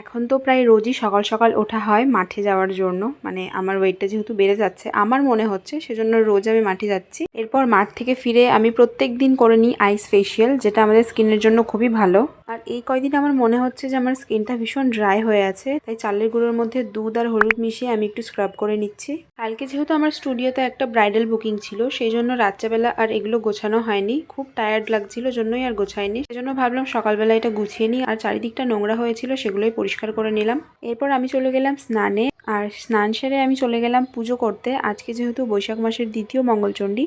এখন তো প্রায় রোজই সকাল সকাল ওঠা হয় মাঠে যাওয়ার জন্য, মানে আমার ওয়েটটা যেহেতু বেড়ে যাচ্ছে আমার মনে হচ্ছে, সেজন্য রোজ আমি মাঠে যাচ্ছি। এরপর মাঠ থেকে ফিরে আমি প্রত্যেক দিন করে নিই আইস ফেসিয়াল, যেটা আমাদের স্কিনের জন্য খুবই ভালো। আর এই কয়দিন আমার মনে হচ্ছে যে আমার স্কিনটা ভীষণ ড্রাই হয়ে আছে, তাই চালের গুঁড়োর মধ্যে দুধ আর হলুদ মিশিয়ে আমি একটু স্ক্রাব করে নিচ্ছি। কালকে যেহেতু আমার স্টুডিওতে একটা ব্রাইডাল বুকিং ছিল, সেই জন্য রাত্রেবেলা আর এগুলো গোছানো হয়নি, খুব টায়ার্ড লাগছিল জন্যই আর গোছাইনি। সেজন্য ভাবলাম সকালবেলা এটা গুছিয়ে নিই। আর চারিদিকটা নোংরা হয়েছিল সেগুলোই পরিষ্কার করে নিলাম। এরপর আমি চলে গেলাম স্নানে, আর স্নান সেরে আমি চলে গেলাম পুজো করতে। আজকে যেহেতু বৈশাখ মাসের দ্বিতীয় মঙ্গলচণ্ডী,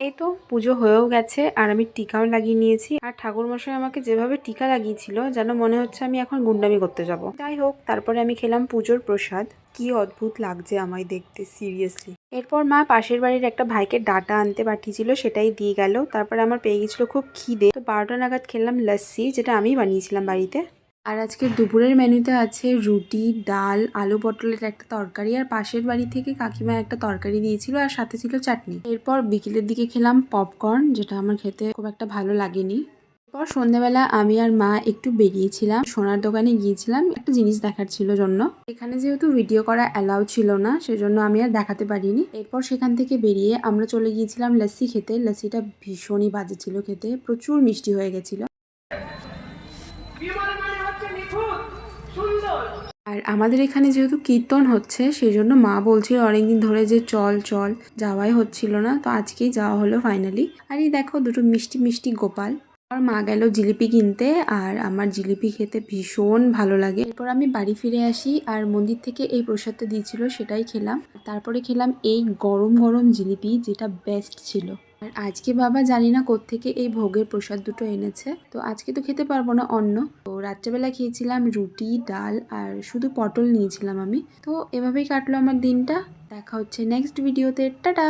এই তো পুজো হয়েও গেছে আর আমি টিকাও লাগিয়ে নিয়েছি। আর ঠাকুরমশাই আমাকে যেভাবে টিকা লাগিয়েছিল যেন মনে হচ্ছে আমি এখন গুন্ডামি করতে যাব। যাই হোক, তারপরে আমি খেলাম পুজোর প্রসাদ। কি অদ্ভুত লাগছে আমায় দেখতে, সিরিয়াসলি। এরপর মা পাশের বাড়ির একটা ভাইকে ডাটা আনতে পাঠিয়েছিল, সেটাই দিয়ে গেল। তারপরে আমার পেয়ে গেছিলো খুব খিদে, তো 12টা নাগাদ খেলাম লস্যি, যেটা আমি বানিয়েছিলাম বাড়িতে। আর আজকে দুপুরের মেনুতে আছে রুটি, ডাল, আলু পটলের একটা তরকারি, আর পাশের বাড়ি থেকে কাকিমা একটা তরকারি দিয়েছিল, আর সাথে ছিল চাটনি। এরপর বিকেলের দিকে খেলাম পপকর্ন, যেটা আমার খেতে খুব একটা ভালো লাগেনি। এরপর সন্ধ্যাবেলা আমি আর মা একটু বেরিয়েছিলাম, সোনার দোকানে গিয়েছিলাম একটা জিনিস দেখার ছিল জন্য। এখানে যেহেতু ভিডিও করা অ্যালাউ ছিল না, সেজন্য আমি আর দেখাতে পারিনি। এরপর সেখান থেকে বেরিয়ে আমরা চলে গিয়েছিলাম লস্যি খেতে। লস্যিটা ভীষণই বাজে ছিল খেতে, প্রচুর মিষ্টি হয়ে গেছিল। আর আমাদের এখানে যেহেতু কীর্তন হচ্ছে, সেই জন্য মা বলছিল অনেকদিন ধরে যে চল চল, যাওয়াই হচ্ছিল না, তো আজকেই যাওয়া হলো ফাইনালি। আর এই দেখো দুটো মিষ্টি মিষ্টি গোপাল। আর মা গেল জিলিপি কিনতে, আর আমার জিলিপি খেতে ভীষণ ভালো লাগে। এরপর আমি বাড়ি ফিরে আসি, আর মন্দির থেকে এই প্রসাদটা দিয়েছিল সেটাই খেলাম। তারপরে খেলাম এই গরম গরম জিলিপি, যেটা বেস্ট ছিল। আর আজকে বাবা জানি না কোত্থেকে এই ভোগের প্রসাদ দুটো এনেছে, তো আজকে তো খেতে পারবো না অন্য। তো রাত্রেবেলা খেয়েছিলাম রুটি, ডাল, আর শুধু পটল নিয়েছিলাম আমি। তো এভাবেই কাটলো আমার দিনটা। দেখা হচ্ছে নেক্সট ভিডিওতে। টাটা।